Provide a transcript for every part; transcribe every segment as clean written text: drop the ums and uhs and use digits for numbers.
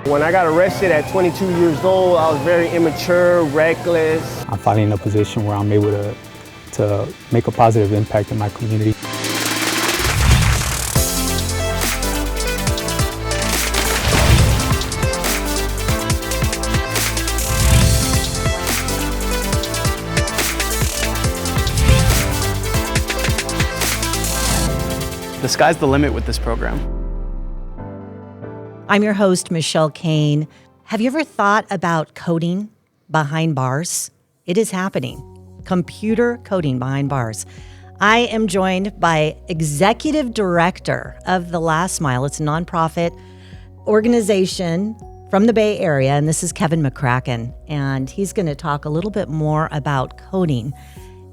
When I got arrested at 22 years old, I was very immature, reckless. I'm finally in a position where I'm able to make a positive impact in my community. The sky's the limit with this program. I'm your host, Michelle Kane. Have you ever thought about coding behind bars? It is happening. Computer coding behind bars. I am joined by Executive Director of The Last Mile. It's a nonprofit organization from the Bay Area, and this is Kevin McCracken, and he's going to talk a little bit more about coding.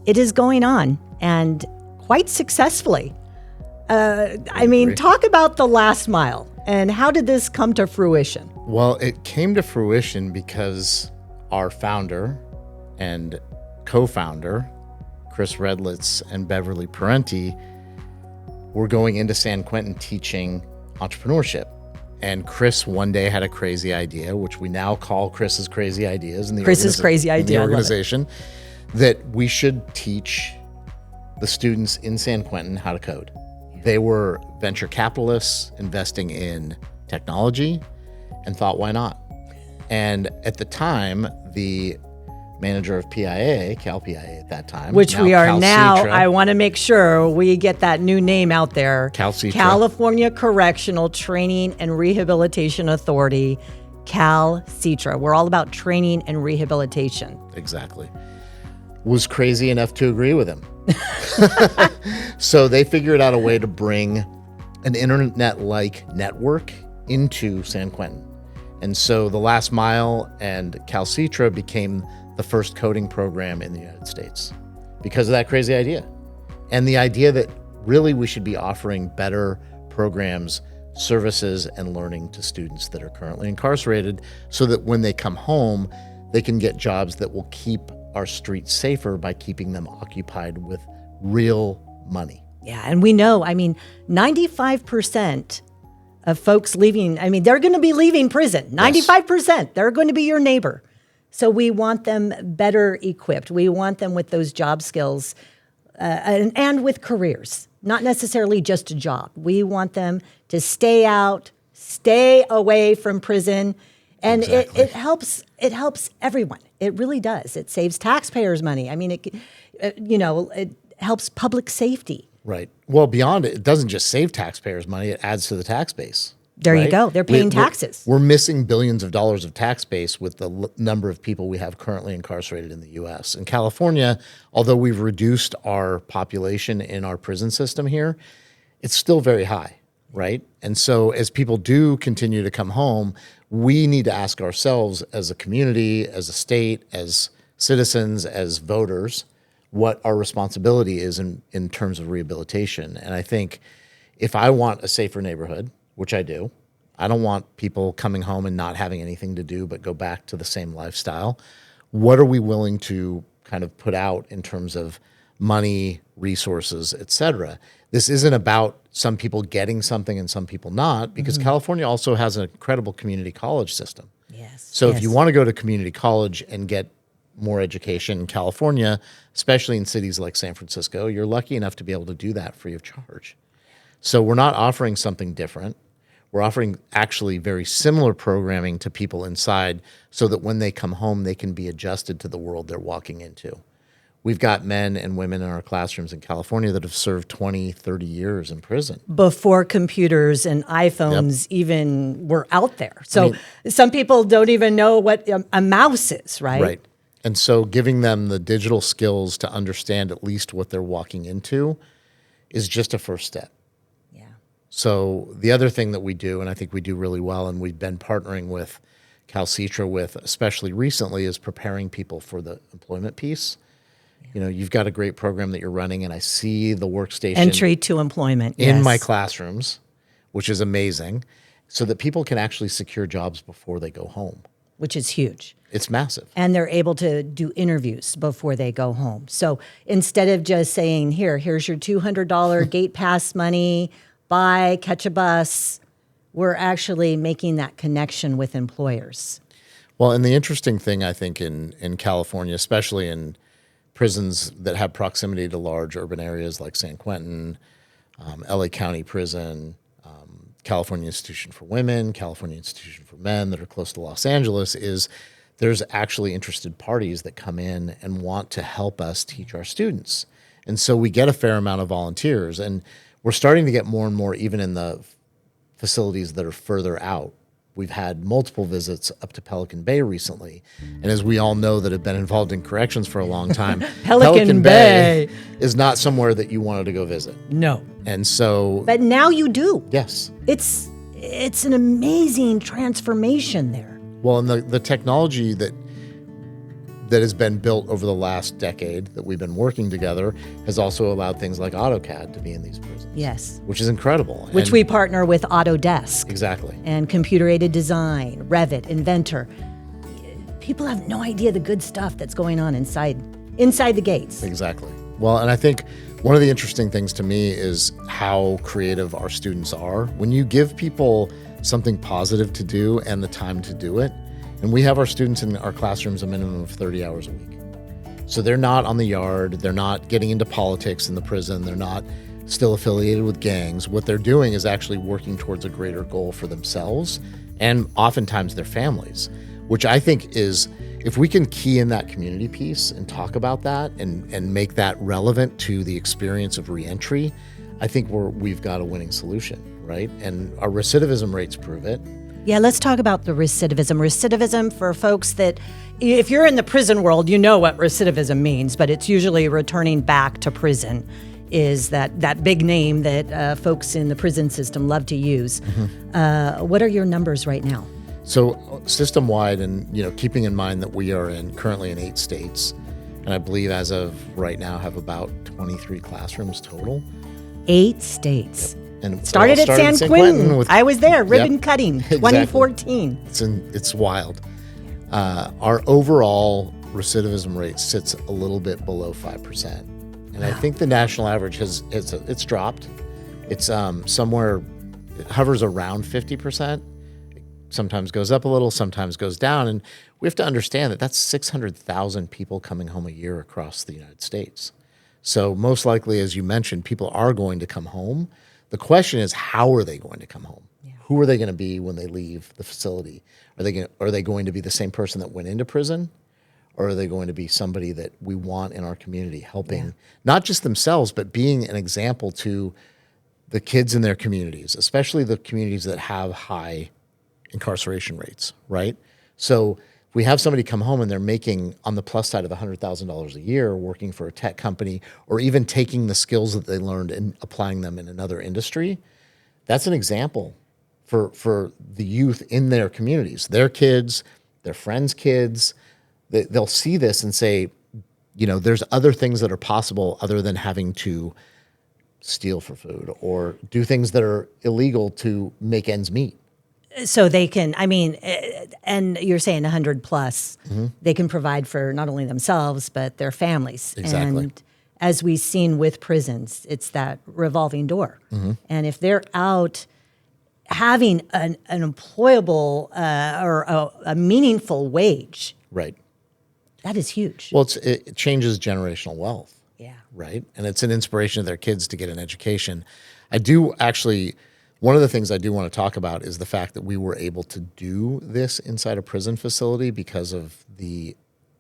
It is going on, and quite successfully. Talk about The Last Mile, and how did this come to fruition? Well, it came to fruition because our founder and co-founder, Chris Redlitz and Beverly Parenti, were going into San Quentin teaching entrepreneurship. And Chris one day had a crazy idea, which we now call Chris's crazy ideas in the organization, that we should teach the students in San Quentin how to code. They were venture capitalists investing in technology and thought, why not? And at the time, the manager of PIA, CalPIA at that time, which we are now, CALCTRA, I want to make sure we get that new name out there. CalCTRA. California Correctional Training and Rehabilitation Authority, CalCTRA. We're all about training and rehabilitation. Exactly. Was crazy enough to agree with him. So they figured out a way to bring an internet-like network into San Quentin. And so The Last Mile and CalCTRA became the first coding program in the United States because of that crazy idea. And the idea that really we should be offering better programs, services, and learning to students that are currently incarcerated so that when they come home, they can get jobs that will keep our streets safer by keeping them occupied with real money. Yeah, and we know, 95% of folks leaving, they're going to be leaving prison. 95%, they're going to be your neighbor. So we want them better equipped. We want them with those job skills and with careers, not necessarily just a job. We want them to stay out, stay away from prison. And Exactly. it helps everyone. It really does. It saves taxpayers money. It helps public safety. Right. Well, beyond it, it doesn't just save taxpayers money, it adds to the tax base. There right? you go. They're paying taxes. We're missing billions of dollars of tax base with the number of people we have currently incarcerated in the U.S. In California, although we've reduced our population in our prison system here, it's still very high, right? And so as people do continue to come home, we need to ask ourselves as a community, as a state, as citizens, as voters, what our responsibility is in terms of rehabilitation. And I think if I want a safer neighborhood, which I do, I don't want people coming home and not having anything to do but go back to the same lifestyle. What are we willing to kind of put out in terms of money, resources, et cetera? This isn't about some people getting something and some people not, because California also has an incredible community college system. Yes. So if you want to go to community college and get more education in California, especially in cities like San Francisco, you're lucky enough to be able to do that free of charge. So we're not offering something different. We're offering actually very similar programming to people inside so that when they come home, they can be adjusted to the world they're walking into. We've got men and women in our classrooms in California that have served 20, 30 years in prison. Before computers and iPhones even were out there. So some people don't even know what a mouse is, right? Right. And so giving them the digital skills to understand at least what they're walking into is just a first step. Yeah. So the other thing that we do, and I think we do really well, and we've been partnering with CalCTRA with, especially recently, is preparing people for the employment piece. Yeah. You've got a great program that you're running, and I see the workstation entry to employment in my classrooms, which is amazing, so that people can actually secure jobs before they go home. Which is huge. It's massive. And they're able to do interviews before they go home. So instead of just saying, here's your $200 gate pass money, bye, catch a bus, we're actually making that connection with employers. Well, and the interesting thing, I think, in California, especially in prisons that have proximity to large urban areas like San Quentin, LA County Prison, California Institution for Women, California Institution for Men that are close to Los Angeles, is there's actually interested parties that come in and want to help us teach our students. And so we get a fair amount of volunteers, and we're starting to get more and more even in the facilities that are further out. We've had multiple visits up to Pelican Bay recently. And as we all know that have been involved in corrections for a long time, Pelican Bay is not somewhere that you wanted to go visit. No. And so... But now you do. Yes. It's an amazing transformation there. Well, and the technology that has been built over the last decade that we've been working together has also allowed things like AutoCAD to be in these prisons. Yes. Which is incredible. Which we partner with Autodesk. Exactly. And computer-aided design, Revit, Inventor. People have no idea the good stuff that's going on inside the gates. Exactly. Well, and I think one of the interesting things to me is how creative our students are. When you give people something positive to do and the time to do it, and we have our students in our classrooms a minimum of 30 hours a week. So they're not on the yard, they're not getting into politics in the prison, they're not still affiliated with gangs. What they're doing is actually working towards a greater goal for themselves and oftentimes their families, which I think is, if we can key in that community piece and talk about that and make that relevant to the experience of reentry, I think we've got a winning solution, right? And our recidivism rates prove it. Yeah, let's talk about the recidivism. Recidivism, for folks that, if you're in the prison world, you know what recidivism means, but it's usually returning back to prison, is that big name that folks in the prison system love to use. Mm-hmm. What are your numbers right now? So system-wide, and keeping in mind that we are currently in 8 states, and I believe as of right now have about 23 classrooms total. 8 states. Yep. And started at San Quentin. I was there, ribbon cutting, exactly. 2014. It's wild. Our overall recidivism rate sits a little bit below 5%. And I think the national average it's dropped. It's somewhere, it hovers around 50%. Sometimes goes up a little, sometimes goes down. And we have to understand that that's 600,000 people coming home a year across the United States. So most likely, as you mentioned, people are going to come home. The question is, how are they going to come home? Yeah. Who are they going to be when they leave the facility? Are they going to be the same person that went into prison? Or are they going to be somebody that we want in our community helping, not just themselves, but being an example to the kids in their communities, especially the communities that have high incarceration rates, right? So if we have somebody come home and they're making, on the plus side of $100,000 a year, working for a tech company, or even taking the skills that they learned and applying them in another industry, that's an example for the youth in their communities, their kids, their friends' kids. They'll see this and say, there's other things that are possible other than having to steal for food or do things that are illegal to make ends meet. So they can, and you're saying 100 plus, they can provide for not only themselves, but their families. Exactly. And as we've seen with prisons, it's that revolving door. Mm-hmm. And if they're out having an employable or a meaningful wage, right, that is huge. Well, it changes generational wealth. Yeah. Right. And it's an inspiration to their kids to get an education. One of the things I do want to talk about is the fact that we were able to do this inside a prison facility because of the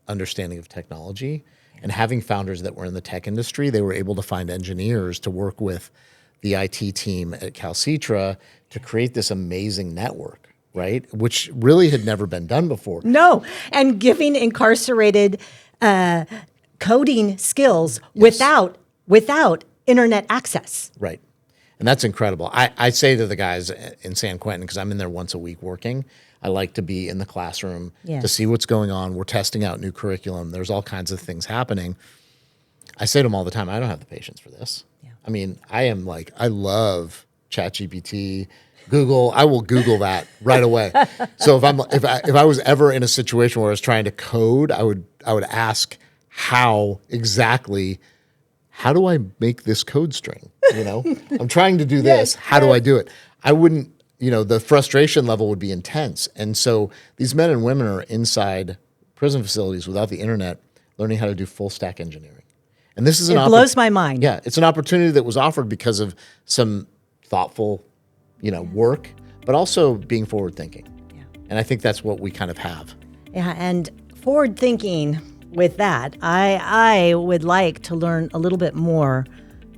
understanding of technology and having founders that were in the tech industry. They were able to find engineers to work with the IT team at CALCTRA to create this amazing network, right? Which really had never been done before. No, and giving incarcerated coding skills without internet access. Right. And that's incredible. I say to the guys in San Quentin, because I'm in there once a week working, I like to be in the classroom to see what's going on. We're testing out new curriculum. There's all kinds of things happening. I say to them all the time, I don't have the patience for this. Yeah. I love ChatGPT, Google. I will Google that right away. So if I was ever in a situation where I was trying to code, I would ask how do I make this code string? I'm trying to do this. How do I do it? I wouldn't the frustration level would be intense. And so these men and women are inside prison facilities without the internet, learning how to do full stack engineering. And this is It blows my mind. Yeah, it's an opportunity that was offered because of some thoughtful, work, but also being forward thinking. Yeah. And I think that's what we kind of have. Yeah, and forward thinking with that, I would like to learn a little bit more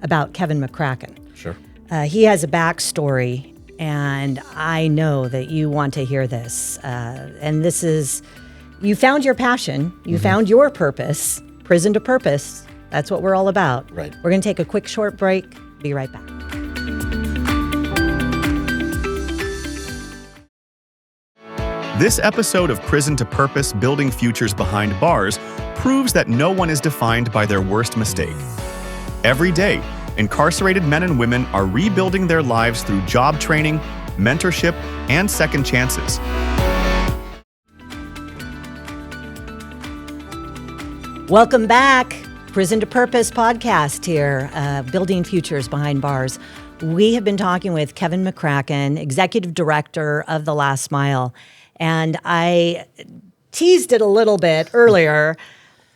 about Kevin McCracken. Sure. He has a backstory, and I know that you want to hear this. And this is, you found your passion, you found your purpose, prison to purpose. That's what we're all about. Right. We're going to take a quick short break. Be right back. This episode of Prison to Purpose, Building Futures Behind Bars proves that no one is defined by their worst mistake. Every day, incarcerated men and women are rebuilding their lives through job training, mentorship, and second chances. Welcome back. Prison to Purpose podcast here, Building Futures Behind Bars. We have been talking with Kevin McCracken, Executive Director of The Last Mile. And I teased it a little bit earlier.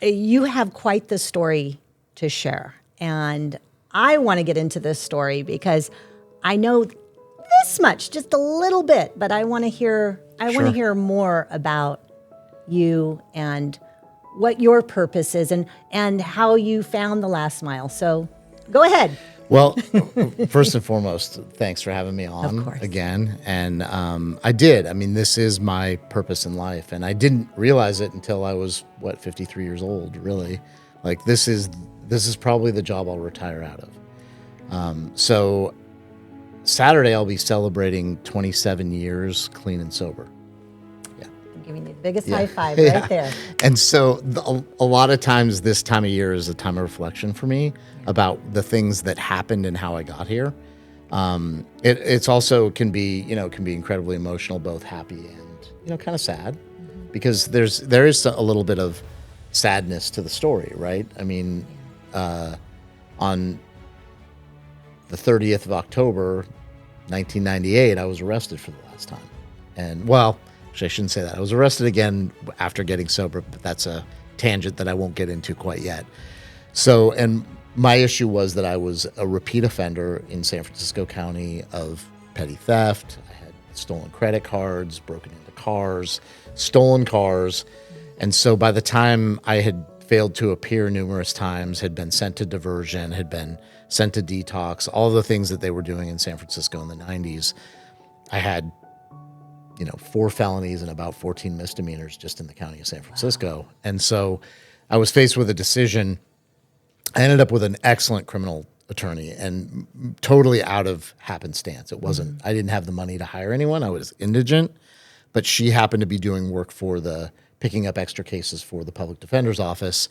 You have quite the story to share. And I want to get into this story because I know this much, just a little bit, but I want to hear more about you and what your purpose is and how you found The Last Mile. So go ahead. Well, first and foremost, thanks for having me on again. And I did. I mean, this is my purpose in life. And I didn't realize it until I was, 53 years old, really. Like, this is probably the job I'll retire out of. So Saturday, I'll be celebrating 27 years clean and sober. I'm giving you the biggest high five right there. And so a lot of times this time of year is a time of reflection for me about the things that happened and how I got here. It's also can be incredibly emotional, both happy and, kind of sad, because there is a little bit of sadness to the story, right? I mean, on the 30th of October, 1998, I was arrested for the last time. And actually, I shouldn't say that. I was arrested again after getting sober, but that's a tangent that I won't get into quite yet. So, and my issue was that I was a repeat offender in San Francisco County of petty theft. I had stolen credit cards, broken into cars, stolen cars. And so by the time I had failed to appear numerous times, had been sent to diversion, had been sent to detox, all the things that they were doing in San Francisco in the 90s, I had 4 felonies and about 14 misdemeanors just in the county of San Francisco. Wow. And so I was faced with a decision. I ended up with an excellent criminal attorney and totally out of happenstance. It wasn't, I didn't have the money to hire anyone. I was indigent, but she happened to be doing work for picking up extra cases for the public defender's office.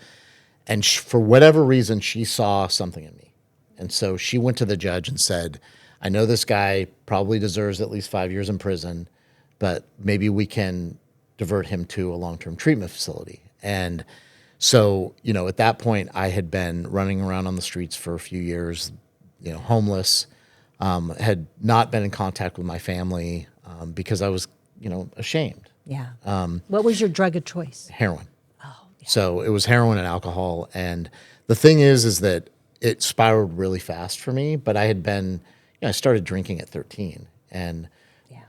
And for whatever reason, she saw something in me. And so she went to the judge and said, I know this guy probably deserves at least 5 years in prison, but maybe we can divert him to a long-term treatment facility. And so, at that point, I had been running around on the streets for a few years, homeless, had not been in contact with my family because I was, ashamed. Yeah. What was your drug of choice? Heroin. Oh, yeah. So it was heroin and alcohol. And the thing is that it spiraled really fast for me, but I had been, I started drinking at 13. And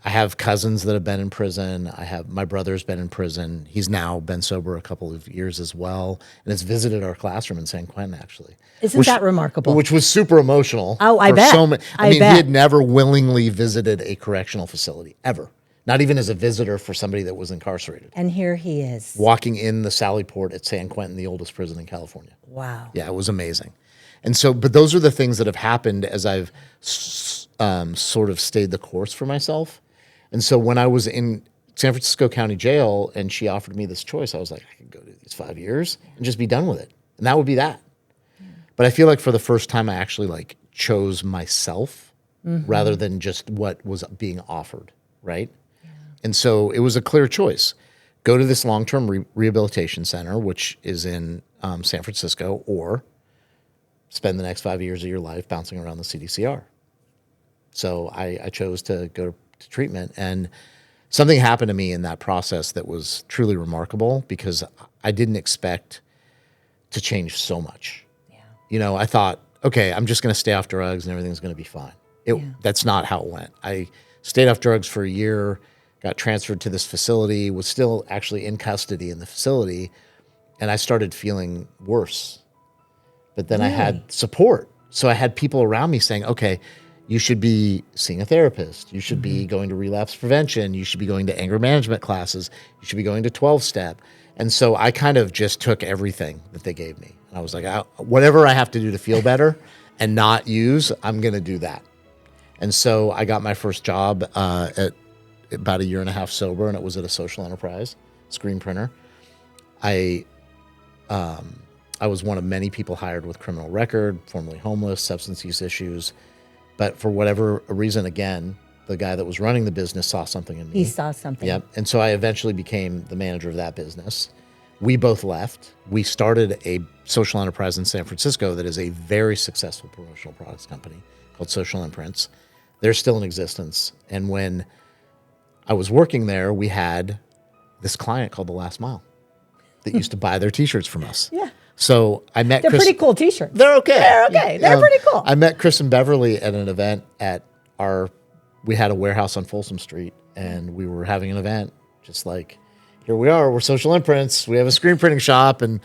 I have cousins that have been in prison. My brother's been in prison. He's now been sober a couple of years as well, and has visited our classroom in San Quentin, actually. Isn't that remarkable? Which was super emotional. Oh, I bet. He had never willingly visited a correctional facility, ever. Not even as a visitor for somebody that was incarcerated. And here he is. Walking in the Sally Port at San Quentin, the oldest prison in California. Wow. Yeah, it was amazing. And so, but those are the things that have happened as I've sort of stayed the course for myself. And so when I was in San Francisco County Jail and she offered me this choice, I was like, I could go do these 5 years and just be done with it. And that would be that. Yeah. But I feel like for the first time, I actually chose myself rather than just what was being offered, right? Yeah. And so it was a clear choice. Go to this long-term rehabilitation center, which is in San Francisco, or spend the next 5 years of your life bouncing around the CDCR. So I chose to go to treatment. And something happened to me in that process that was truly remarkable because I didn't expect to change so much. Yeah. You know, I thought, okay, I'm just going to stay off drugs and everything's going to be fine. That's not how it went. I stayed off drugs for a year, got transferred to this facility, was still actually in custody in the facility, and I started feeling worse. But then I had support. So I had people around me saying, okay, you should be seeing a therapist. You should be going to relapse prevention. You should be going to anger management classes. You should be going to 12-step. And so I kind of just took everything that they gave me. And I was like, whatever I have to do to feel better and not use, I'm going to do that. And so I got my first job at about a year and a half sober, and it was at a social enterprise, screen printer. I was one of many people hired with criminal record, formerly homeless, substance use issues. But for whatever reason, again, the guy that was running the business saw something in me. He saw something. Yep. And so I eventually became the manager of that business. We both left. We started a social enterprise in San Francisco that is a very successful promotional products company called Social Imprints. They're still in existence. And when I was working there, we had this client called The Last Mile that used to buy their T-shirts from us. Yeah. So I met They're Chris. pretty cool T-shirts. They're okay. They're okay. They're pretty cool. I met Chris and Beverly at an event at we had a warehouse on Folsom Street, and we were having an event just like, here we are, we're Social Imprints. We have a screen printing shop, and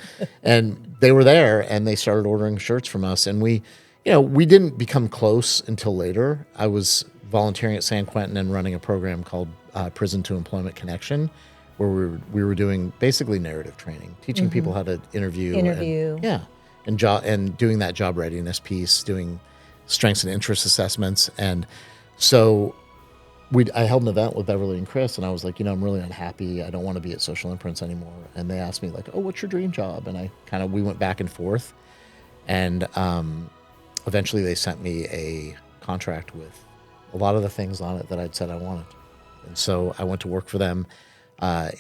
they were there, and they started ordering shirts from us. And we didn't become close until later. I was volunteering at San Quentin and running a program called Prison to Employment Connection, where we were doing basically narrative training, teaching people how to interview. And doing that job readiness piece, doing strengths and interests assessments. And so I held an event with Beverly and Chris, and I was like, I'm really unhappy. I don't want to be at Social Imprints anymore. And they asked me like, oh, what's your dream job? And we went back and forth. And eventually they sent me a contract with a lot of the things on it that I'd said I wanted. And so I went to work for them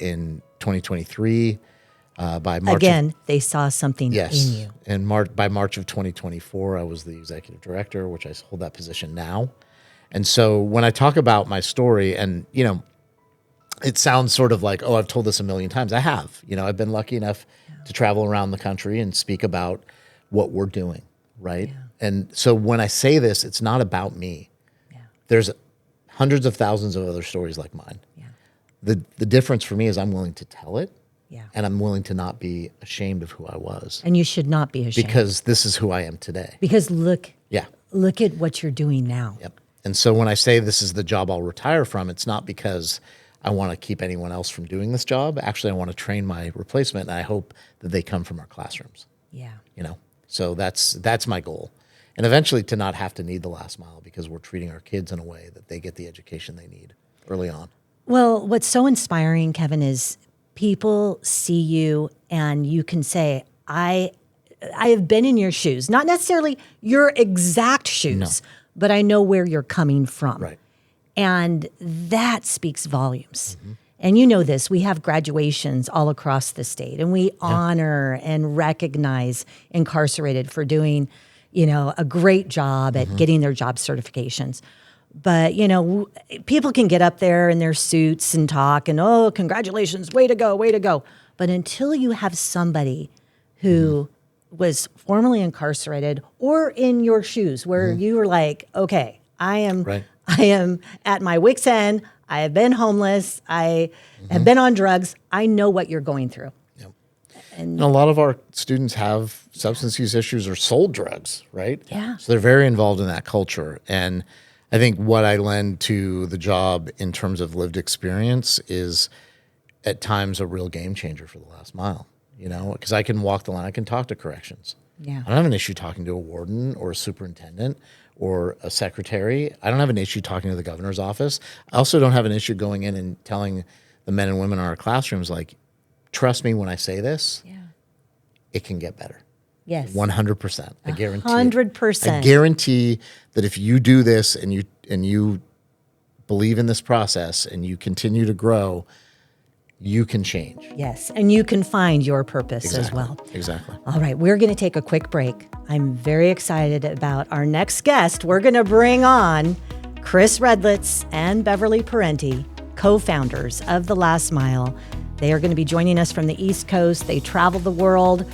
in 2023. By March they saw something in you. And by March of 2024, I was the executive director, which I hold that position now. And so when I talk about my story, and it sounds sort of like, oh, I've told this a million times. I have. I've been lucky enough to travel around the country and speak about what we're doing, right? Yeah. And so when I say this, it's not about me. Yeah. There's hundreds of thousands of other stories like mine. Yeah. The difference for me is I'm willing to tell it. Yeah. And I'm willing to not be ashamed of who I was. And you should not be ashamed. Because this is who I am today. Because look at what you're doing now. Yep. And so when I say this is the job I'll retire from, it's not because I want to keep anyone else from doing this job. Actually, I want to train my replacement, and I hope that they come from our classrooms. Yeah. So that's my goal. And eventually to not have to need the last mile, because we're treating our kids in a way that they get the education they need early on. Well, what's so inspiring, Kevin, is people see you and you can say, I have been in your shoes, not necessarily your exact shoes, but I know where you're coming from. Right. And that speaks volumes. Mm-hmm. And you know this, we have graduations all across the state, and we honor and recognize incarcerated for doing, a great job at getting their job certifications. But, people can get up there in their suits and talk and, oh, congratulations, way to go, way to go. But until you have somebody who was formerly incarcerated or in your shoes where you were like, okay, I am at my wit's end. I have been homeless. I have been on drugs. I know what you're going through. Yep. And a lot of our students have substance use issues or sold drugs, right? Yeah. So they're very involved in that culture. And I think what I lend to the job in terms of lived experience is at times a real game changer for the last mile, because I can walk the line. I can talk to corrections. Yeah. I don't have an issue talking to a warden or a superintendent or a secretary. I don't have an issue talking to the governor's office. I also don't have an issue going in and telling the men and women in our classrooms, like, trust me when I say this, it can get better. Yes. 100%. I guarantee 100%. I guarantee that if you do this and you believe in this process and you continue to grow, you can change. Yes, and you can find your purpose as well. Exactly. All right, we're going to take a quick break. I'm very excited about our next guest. We're going to bring on Chris Redlitz and Beverly Parenti, co-founders of The Last Mile. They are going to be joining us from the East Coast. They travel the world,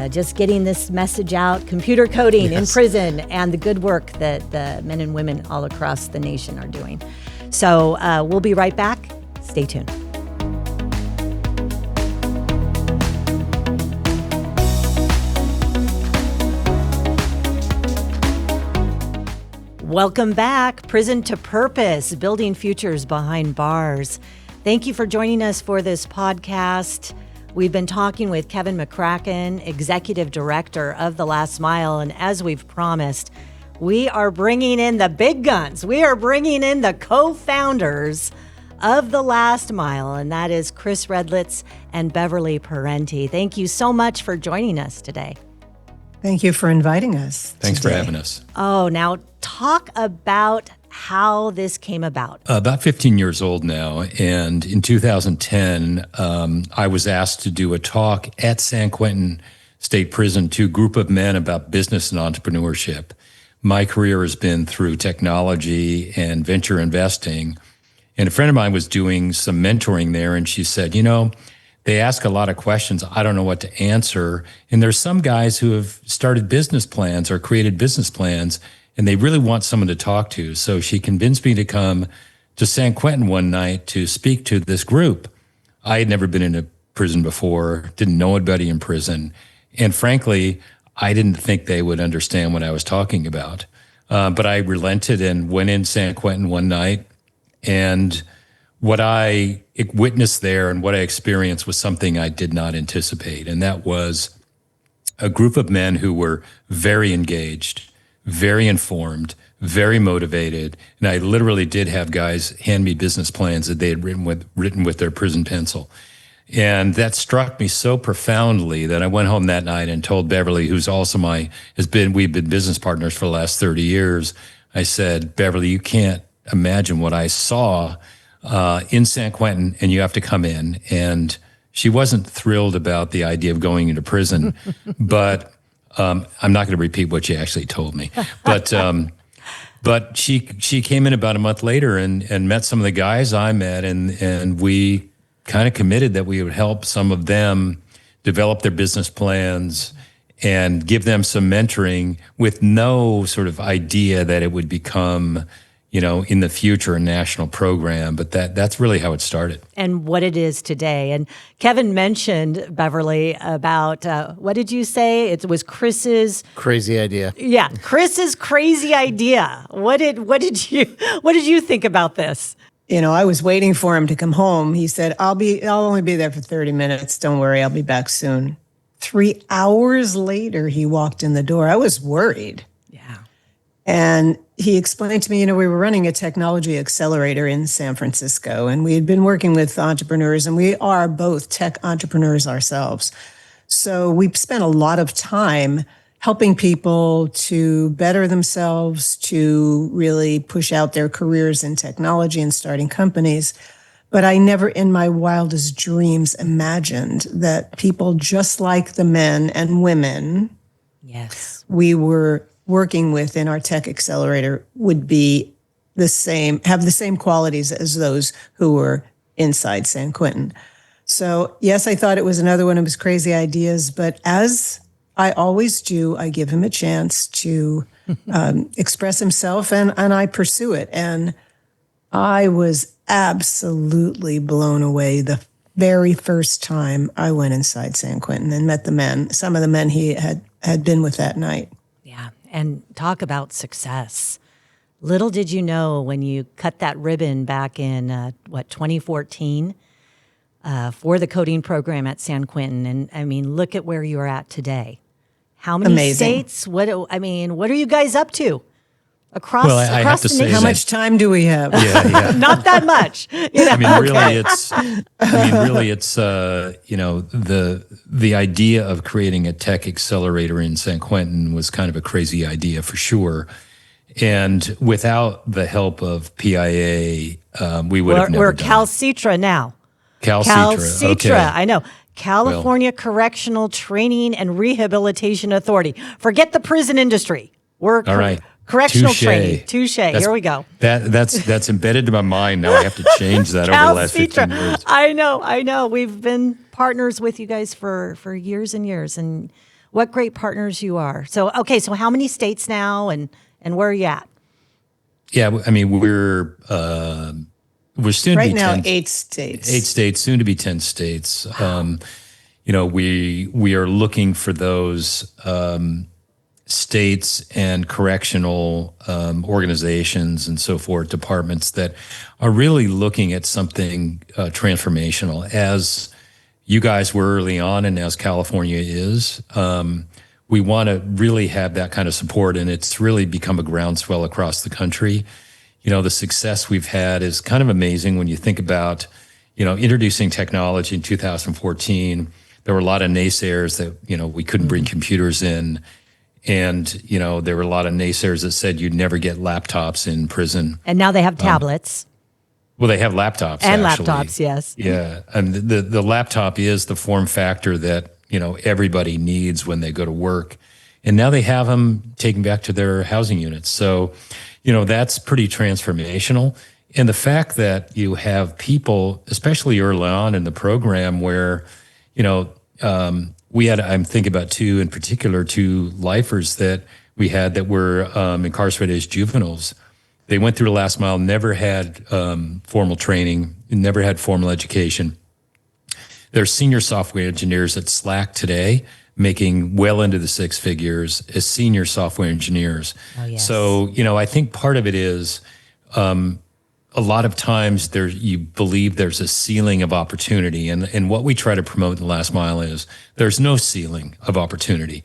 just getting this message out, computer coding in prison, and the good work that the men and women all across the nation are doing. So we'll be right back. Stay tuned. Welcome back. Prison to Purpose, building futures behind bars. Thank you for joining us for this podcast. We've been talking with Kevin McCracken, Executive Director of The Last Mile. And as we've promised, we are bringing in the big guns. We are bringing in the co-founders of The Last Mile, and that is Chris Redlitz and Beverly Parenti. Thank you so much for joining us today. Thank you for inviting us. Thanks today. for having us. Oh, now talk about how this came about. About 15 years old now, and in 2010, I was asked to do a talk at San Quentin State Prison to a group of men about business and entrepreneurship. My career has been through technology and venture investing, and a friend of mine was doing some mentoring there, and she said, they ask a lot of questions. I don't know what to answer. And there's some guys who have started business plans or created business plans, and they really want someone to talk to. So she convinced me to come to San Quentin one night to speak to this group. I had never been in a prison before, didn't know anybody in prison. And frankly, I didn't think they would understand what I was talking about. But I relented and went in San Quentin one night, and what I witnessed there and what I experienced was something I did not anticipate. And that was a group of men who were very engaged, very informed, very motivated. And I literally did have guys hand me business plans that they had written with their prison pencil. And that struck me so profoundly that I went home that night and told Beverly, who's also we've been business partners for the last 30 years. I said, Beverly, you can't imagine what I saw in San Quentin, and you have to come in. And she wasn't thrilled about the idea of going into prison, but I'm not going to repeat what she actually told me. But she came in about a month later and met some of the guys I met, and we kind of committed that we would help some of them develop their business plans and give them some mentoring with no sort of idea that it would become in the future, a national program, but that's really how it started. And what it is today. And Kevin mentioned, Beverly, about, what did you say? It was Chris's... Crazy idea. Yeah, Chris's crazy idea. What did you think about this? I was waiting for him to come home. He said, I'll only be there for 30 minutes. Don't worry, I'll be back soon. 3 hours later, he walked in the door. I was worried. Yeah. And he explained to me, we were running a technology accelerator in San Francisco, and we had been working with entrepreneurs, and we are both tech entrepreneurs ourselves. So we spent a lot of time helping people to better themselves, to really push out their careers in technology and starting companies. But I never in my wildest dreams imagined that people just like the men and women we were working with in our tech accelerator would be have the same qualities as those who were inside San Quentin. So yes, I thought it was another one of his crazy ideas, but as I always do, I give him a chance to express himself, and I pursue it. And I was absolutely blown away the very first time I went inside San Quentin and met the men, some of the men he had been with that night. Yeah, and talk about success. Little did you know when you cut that ribbon back in, 2014 for the coding program at San Quentin. And I mean, look at where you are at today. How many states? What are you guys up to? Across I have to the say, nation? How much time do we have? Yeah. Not that much. I mean, really, it's the idea of creating a tech accelerator in San Quentin was kind of a crazy idea for sure. And without the help of PIA, we would have never We're done it. CALCTRA now. CALCTRA, okay. I know. California Correctional Training and Rehabilitation Authority. Forget the prison industry. We're All right. Correctional Touche. training. Touche. Here we go. That's embedded in my mind. Now I have to change that over the last 15 years. I know. We've been partners with you guys for years and years, and what great partners you are. So, okay, so how many states now, and where are you at? Yeah, I mean, we're soon Right to be now, 10, 8 states. 8 states, soon to be 10 states. You know, we are looking for those states and correctional organizations and so forth, departments that are really looking at something transformational. As you guys were early on, and as California is, we want to really have that kind of support, and it's really become a groundswell across the country. You know, the success we've had is kind of amazing when you think about, you know, introducing technology in 2014. There were a lot of naysayers that, you know, we couldn't bring computers in. And, you know, there were a lot of naysayers that said you'd never get laptops in prison. And now they have tablets. Well, they have laptops, and actually. laptops, yes. Yeah. And the laptop is the form factor that, you know, everybody needs when they go to work. And now they have them taken back to their housing units. So, you know, that's pretty transformational. And the fact that you have people, especially early on in the program, where, you know, we had, I'm thinking about two lifers that we had that were incarcerated as juveniles. They went through the last mile, never had formal training, never had formal education. They're senior software engineers at Slack today, making well into the 6 figures as senior software engineers. Oh, yes. So, you know, I think part of it is a lot of times you believe there's a ceiling of opportunity. And what we try to promote in the last mile is there's no ceiling of opportunity.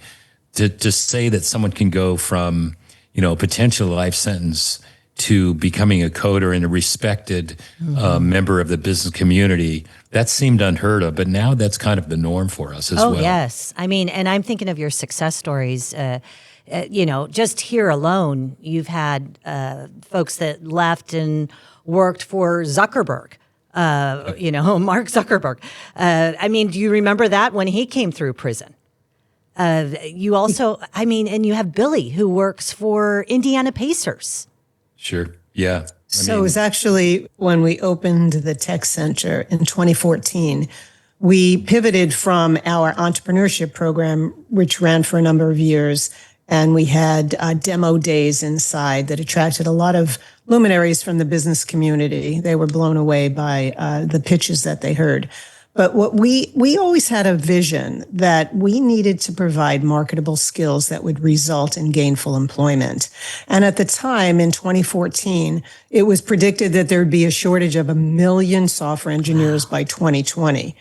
To say that someone can go from, you know, potential life sentence to becoming a coder and a respected member of the business community, that seemed unheard of. But now that's kind of the norm for us as well. Oh, yes. I mean, and I'm thinking of your success stories. You know, just here alone, you've had folks that left and worked for Zuckerberg, you know, Mark Zuckerberg. I mean, do you remember that when he came through prison? You also, I mean, and you have Billy who works for Indiana Pacers. Sure. Yeah. So it was actually when we opened the tech center in 2014, we pivoted from our entrepreneurship program, which ran for a number of years, and we had demo days inside that attracted a lot of luminaries from the business community. They were blown away by the pitches that they heard. But what we always had a vision that we needed to provide marketable skills that would result in gainful employment. And at the time in 2014, it was predicted that there'd be a shortage of 1 million software engineers by 2020.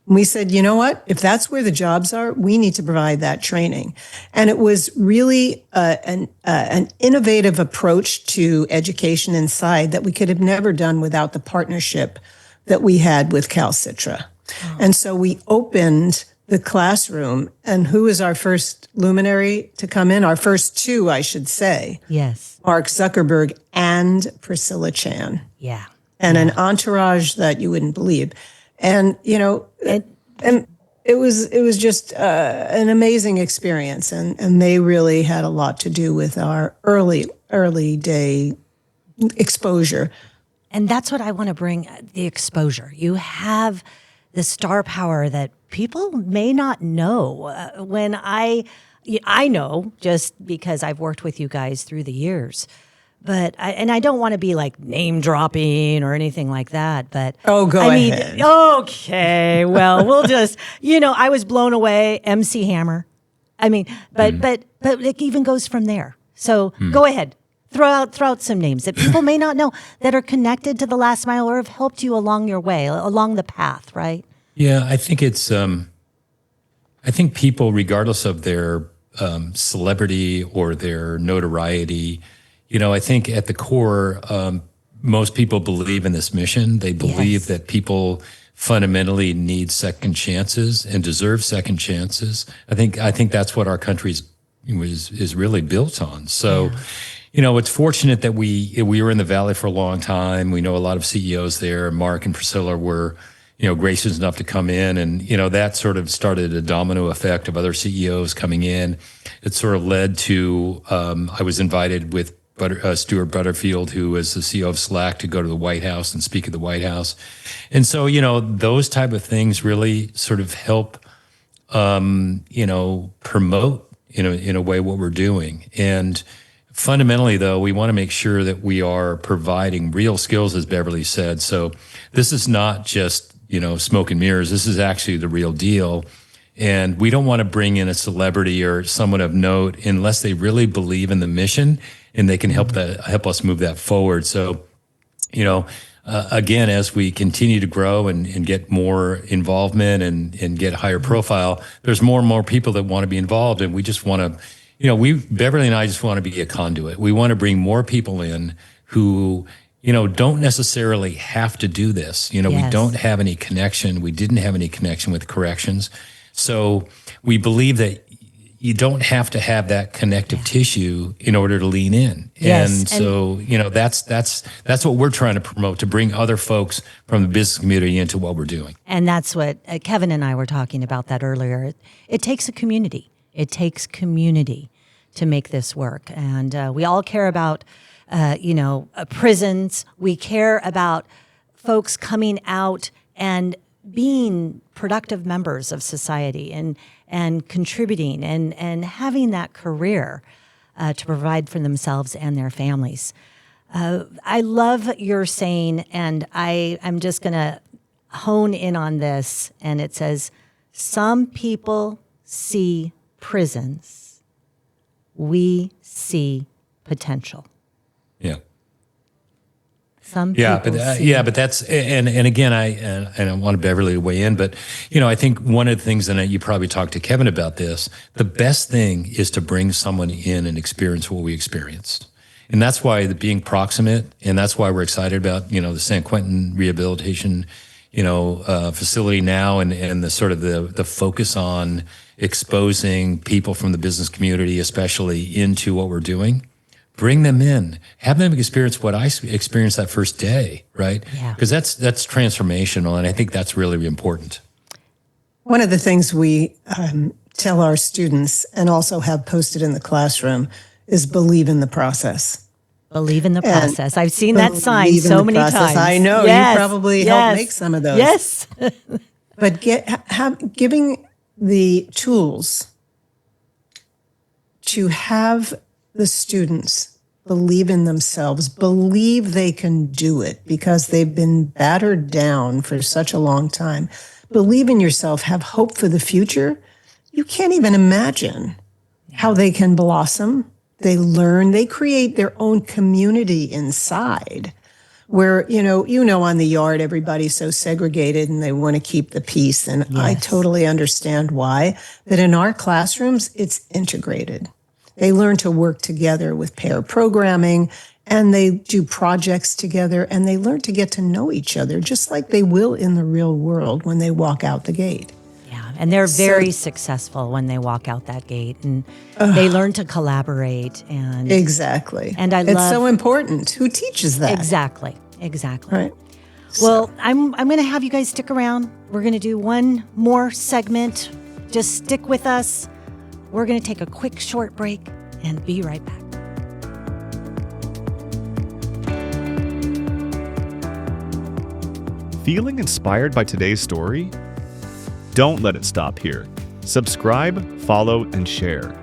And we said, you know what? If that's where the jobs are, we need to provide that training. And it was really an innovative approach to education inside that we could have never done without the partnership that we had with CALCTRA. Oh. And so we opened the classroom, and who was our first luminary to come in? Our first two, I should say. Yes. Mark Zuckerberg and Priscilla Chan. Yeah. And an entourage that you wouldn't believe. And, you know, and it was just an amazing experience. And they really had a lot to do with our early day exposure. And that's what I want to bring, the exposure. You have the star power that people may not know. When I know just because I've worked with you guys through the years, but I don't want to be like name dropping or anything like that. But go ahead. Okay, well, we'll just, you know, I was blown away. MC Hammer. I mean, but it even goes from there. So go ahead. Throw out some names that people may not know that are connected to the last mile or have helped you along your way, along the path, right? Yeah, I think it's, I think people, regardless of their celebrity or their notoriety, you know, I think at the core, most people believe in this mission. They believe that people fundamentally need second chances and deserve second chances. I think that's what our country is really built on. So, you know, it's fortunate that we were in the Valley for a long time. We know a lot of CEOs there. Mark and Priscilla were, gracious enough to come in, and that sort of started a domino effect of other CEOs coming in. It sort of led to I was invited with Stuart Butterfield, who is the CEO of Slack, to go to the White House and speak at the White House. And so, those type of things really sort of help, promote, in a way what we're doing. And fundamentally, though, we want to make sure that we are providing real skills, as Beverly said. So this is not just, smoke and mirrors. This is actually the real deal. And we don't want to bring in a celebrity or someone of note unless they really believe in the mission and they can help us move that forward. So, again, as we continue to grow and get more involvement and get higher profile, there's more and more people that want to be involved. And we just want to, Beverly and I just want to be a conduit. We want to bring more people in who, don't necessarily have to do this. We don't have any connection. We didn't have any connection with corrections. So we believe that you don't have to have that connective tissue in order to lean in. Yes, And so, that's what we're trying to promote, to bring other folks from the business community into what we're doing. And that's what Kevin and I were talking about that earlier. It takes a community. It takes community to make this work. And we all care about, prisons. We care about folks coming out and being productive members of society and contributing and having that career to provide for themselves and their families. I love your saying, and I'm just going to hone in on this, and it says, some people see prisons, we see potential. Yeah. Some people but that's and again, I want Beverly to weigh in, but I think one of the things, and you probably talked to Kevin about this, the best thing is to bring someone in and experience what we experienced, and that's why being proximate, and that's why we're excited about the San Quentin Rehabilitation facility now, and the sort of the focus on exposing people from the business community, especially, into what we're doing. Bring them in, have them experience what I experienced that first day, right? Yeah. Because that's transformational, and I think that's really important. One of the things we tell our students and also have posted in the classroom is believe in the process. Believe in the process. I've seen that sign so many times. I know. Yes, you probably helped make some of those. Yes. But giving the tools to have the students believe in themselves, believe they can do it because they've been battered down for such a long time. Believe in yourself, have hope for the future. You can't even imagine how they can blossom. They learn, they create their own community inside where, on the yard, everybody's so segregated and they want to keep the peace. And I totally understand why. But in our classrooms, it's integrated. They learn to work together with pair programming, and they do projects together, and they learn to get to know each other, just like they will in the real world when they walk out the gate. Yeah, and they're very successful when they walk out that gate, and they learn to collaborate. And exactly. And it's so important. Who teaches that? Exactly. Right. Well, I'm going to have you guys stick around. We're going to do one more segment. Just stick with us. We're going to take a quick short break and be right back. Feeling inspired by today's story? Don't let it stop here. Subscribe, follow, and share.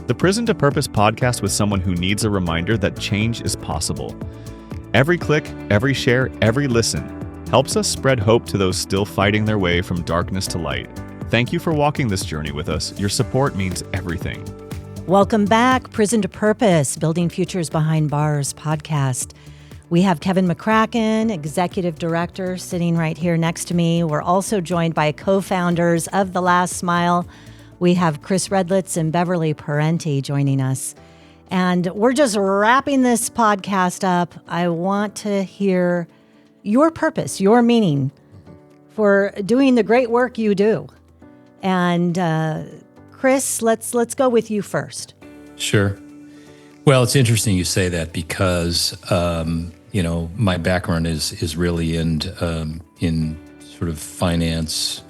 The Prison to Purpose podcast with someone who needs a reminder that change is possible. Every click, every share, every listen helps us spread hope to those still fighting their way from darkness to light. Thank you for walking this journey with us. Your support means everything. Welcome back, Prison to Purpose, Building Futures Behind Bars podcast. We have Kevin McCracken, Executive Director, sitting right here next to me. We're also joined by co-founders of The Last Smile. We have Chris Redlitz and Beverly Parenti joining us. And we're just wrapping this podcast up. I want to hear your purpose, your meaning for doing the great work you do. And Chris, let's go with you first. Sure. Well, it's interesting you say that because my background is really in sort of finance,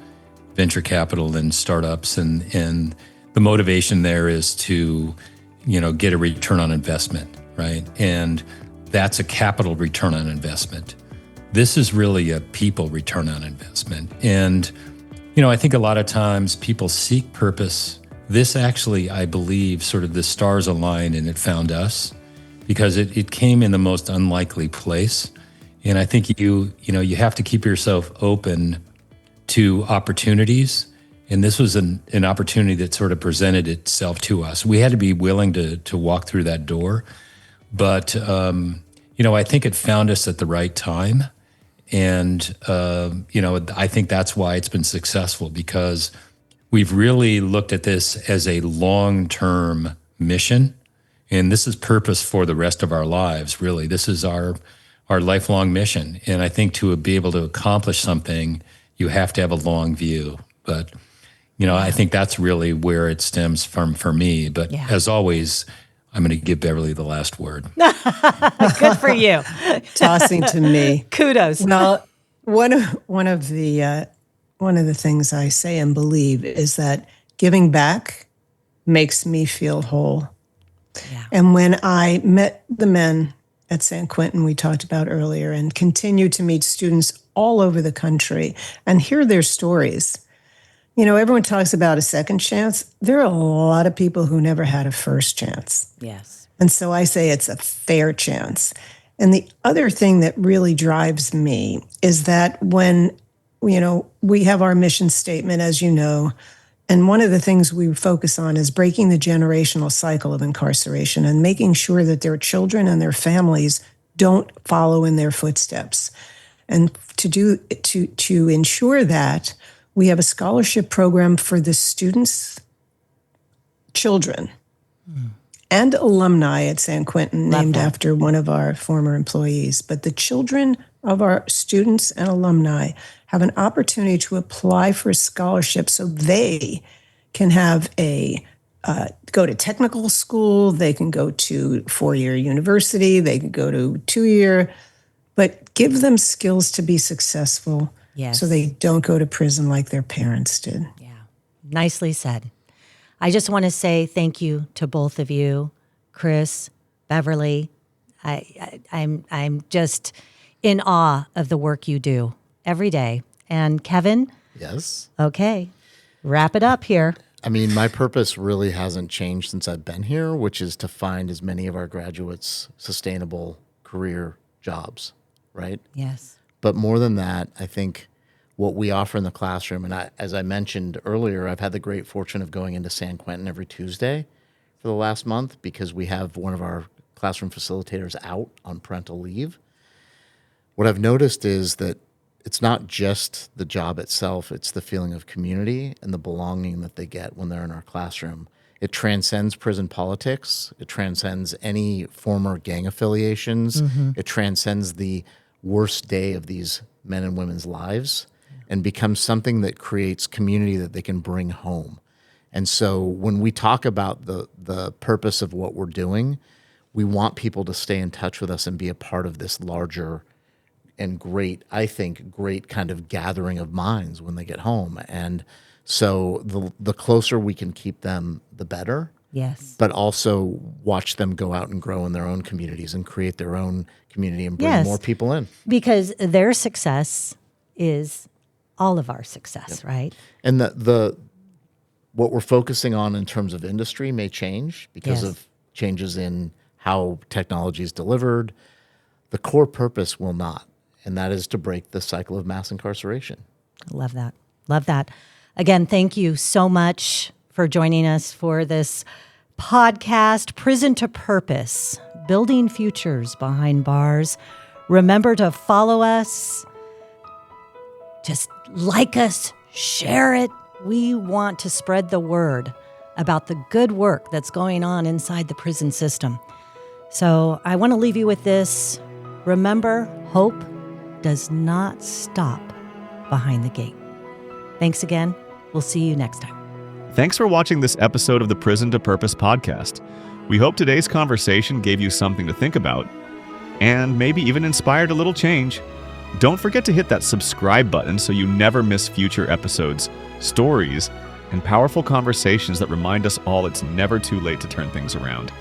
venture capital, and startups, and the motivation there is to, get a return on investment, right? And that's a capital return on investment. This is really a people return on investment. And, I think a lot of times people seek purpose. This actually, I believe, sort of the stars aligned and it found us because it came in the most unlikely place. And I think you have to keep yourself open to opportunities. And this was an opportunity that sort of presented itself to us. We had to be willing to walk through that door. But, I think it found us at the right time. And, I think that's why it's been successful, because we've really looked at this as a long-term mission. And this is purpose for the rest of our lives, really. This is our lifelong mission. And I think to be able to accomplish something, you have to have a long view. But, I think that's really where it stems from for me. But as always, I'm going to give Beverly the last word. Good for you. Tossing to me. Kudos. Well, one of the things I say and believe is that giving back makes me feel whole. Yeah. And when I met the men at San Quentin we talked about earlier and continue to meet students all over the country and hear their stories, everyone talks about a second chance. There are a lot of people who never had a first chance. Yes. And so I say it's a fair chance. And the other thing that really drives me is that when, we have our mission statement, as you know, and one of the things we focus on is breaking the generational cycle of incarceration and making sure that their children and their families don't follow in their footsteps. And to ensure that, we have a scholarship program for the students' children and alumni at San Quentin, named after one of our former employees. But the children of our students and alumni have an opportunity to apply for a scholarship so they can have go to technical school, they can go to 4-year university, they can go to 2-year, but give them skills to be successful. Yes. So they don't go to prison like their parents did. Yeah. Nicely said. I just want to say thank you to both of you, Chris, Beverly. I'm just in awe of the work you do every day. And Kevin? Yes. Okay. Wrap it up here. I mean, my purpose really hasn't changed since I've been here, which is to find as many of our graduates sustainable career jobs, right? Yes. But more than that, I think what we offer in the classroom, and as I mentioned earlier, I've had the great fortune of going into San Quentin every Tuesday for the last month because we have one of our classroom facilitators out on parental leave. What I've noticed is that it's not just the job itself, it's the feeling of community and the belonging that they get when they're in our classroom. It transcends prison politics. It transcends any former gang affiliations. Mm-hmm. It transcends the worst day of these men and women's lives and becomes something that creates community that they can bring home. And so when we talk about the purpose of what we're doing, we want people to stay in touch with us and be a part of this larger and great kind of gathering of minds when they get home. And so the closer we can keep them, the better. Yes. But also watch them go out and grow in their own communities and create their own community and bring more people in. Because their success is all of our success, right? And the what we're focusing on in terms of industry may change because of changes in how technology is delivered. The core purpose will not, and that is to break the cycle of mass incarceration. Love that. Love that. Again, thank you so much for joining us for this podcast, Prison to Purpose, Building Futures Behind Bars. Remember to follow us. Just like us, share it. We want to spread the word about the good work that's going on inside the prison system. So I want to leave you with this. Remember, hope does not stop behind the gate. Thanks again. We'll see you next time. Thanks for watching this episode of the Prison to Purpose podcast. We hope today's conversation gave you something to think about and maybe even inspired a little change. Don't forget to hit that subscribe button so you never miss future episodes, stories, and powerful conversations that remind us all it's never too late to turn things around.